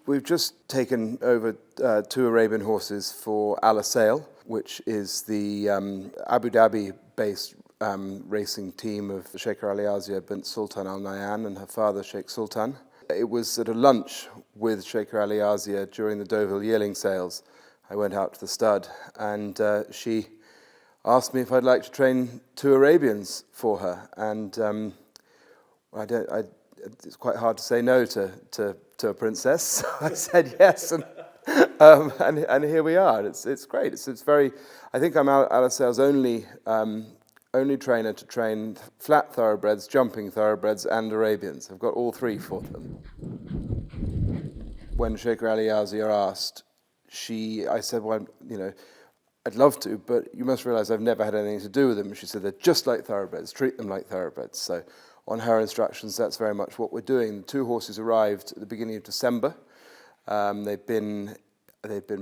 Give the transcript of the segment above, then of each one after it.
We've just taken over 2 Arabian horses for Asayl, which is the Abu Dhabi-based racing team of Sheikh Ali Azia bint Sultan Al Nahyan and her father Sheikh Sultan. It was at a lunch with Sheikh Ali Azia during the Deauville yearling sales. I went out to the stud and she asked me if I'd like to train 2 Arabians for her, and it's quite hard to say no to a princess. So I said yes, and here we are. It's great. It's very. I think I'm Asayl's only trainer to train flat thoroughbreds, jumping thoroughbreds, and Arabians. I've got all 3 for them. When Sheikh Ali Azia asked, I said, well, I'd love to, but you must realise I've never had anything to do with them. She said, they're just like thoroughbreds, treat them like thoroughbreds. So on her instructions, that's very much what we're doing. The 2 horses arrived at the beginning of December. They've been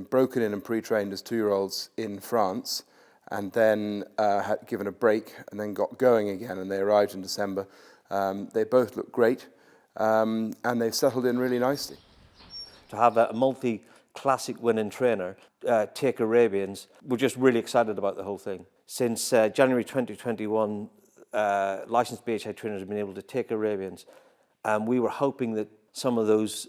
broken in and pre-trained as 2-year-olds in France, and then had given a break and then got going again, and they arrived in December. They both look great, and they've settled in really nicely. To have a multi-classic winning trainer take Arabians, we're just really excited about the whole thing. Since January 2021, licensed BHA trainers have been able to take Arabians, and we were hoping that some of those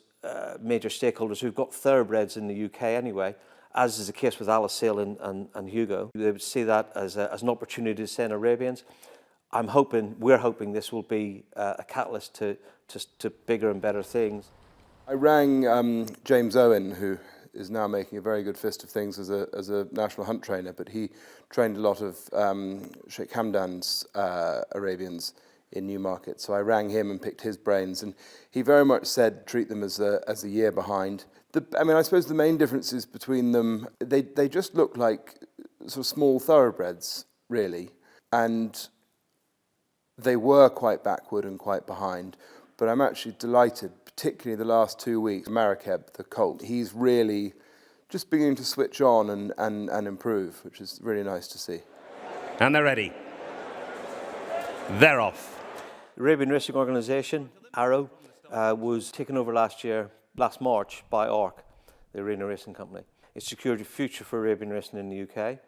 major stakeholders who've got thoroughbreds in the UK anyway, as is the case with Asayl and Hugo, they would see that as an opportunity to send Arabians. We're hoping this will be a catalyst to bigger and better things. I rang James Owen, who is now making a very good fist of things as a national hunt trainer, but he trained a lot of Sheikh Hamdan's Arabians in Newmarket. So I rang him and picked his brains, and he very much said treat them as a year behind. I suppose the main differences between them, they just look like sort of small thoroughbreds, really, and they were quite backward and quite behind. But I'm actually delighted, particularly the last 2 weeks, Marakeb, the colt, he's really just beginning to switch on and improve, which is really nice to see. And they're ready. They're off. The Arabian Racing Organisation, ARO, was taken over last March by ARC, the arena racing company. It secured a future for Arabian racing in the UK.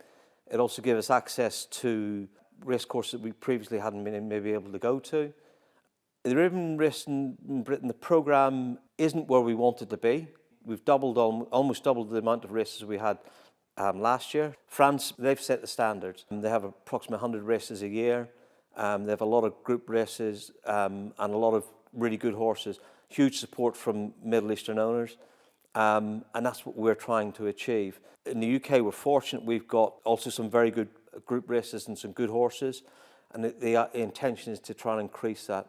It also gave us access to racecourses that we previously hadn't been maybe able to go to. The Arabian racing in Britain, the programme isn't where we want it to be. We've almost doubled the amount of races we had last year. France, they've set the standards. They have approximately 100 races a year. They have a lot of group races and a lot of really good horses. Huge support from Middle Eastern owners. And that's what we're trying to achieve. In the UK, we're fortunate we've got also some very good group races and some good horses. And the intention is to try and increase that.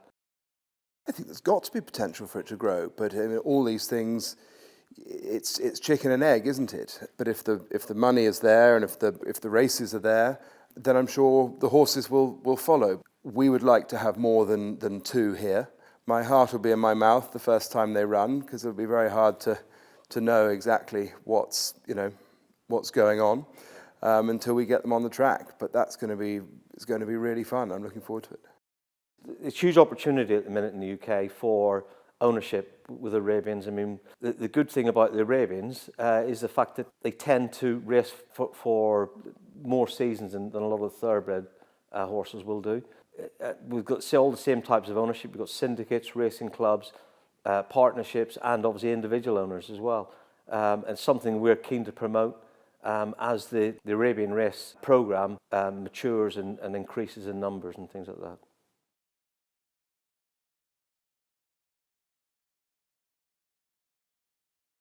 I think there's got to be potential for it to grow, but all these things, it's chicken and egg, isn't it? But if the money is there and if the races are there, then I'm sure the horses will follow. We would like to have more than 2 here. My heart will be in my mouth the first time they run, because it'll be very hard to know exactly what's going on until we get them on the track. But it's going to be really fun. I'm looking forward to it. It's a huge opportunity at the minute in the UK for ownership with Arabians. I mean, the good thing about the Arabians is the fact that they tend to race for more seasons than a lot of thoroughbred horses will do. We've got all the same types of ownership. We've got syndicates, racing clubs, partnerships, and obviously individual owners as well. And something we're keen to promote as the Arabian race programme matures and increases in numbers and things like that.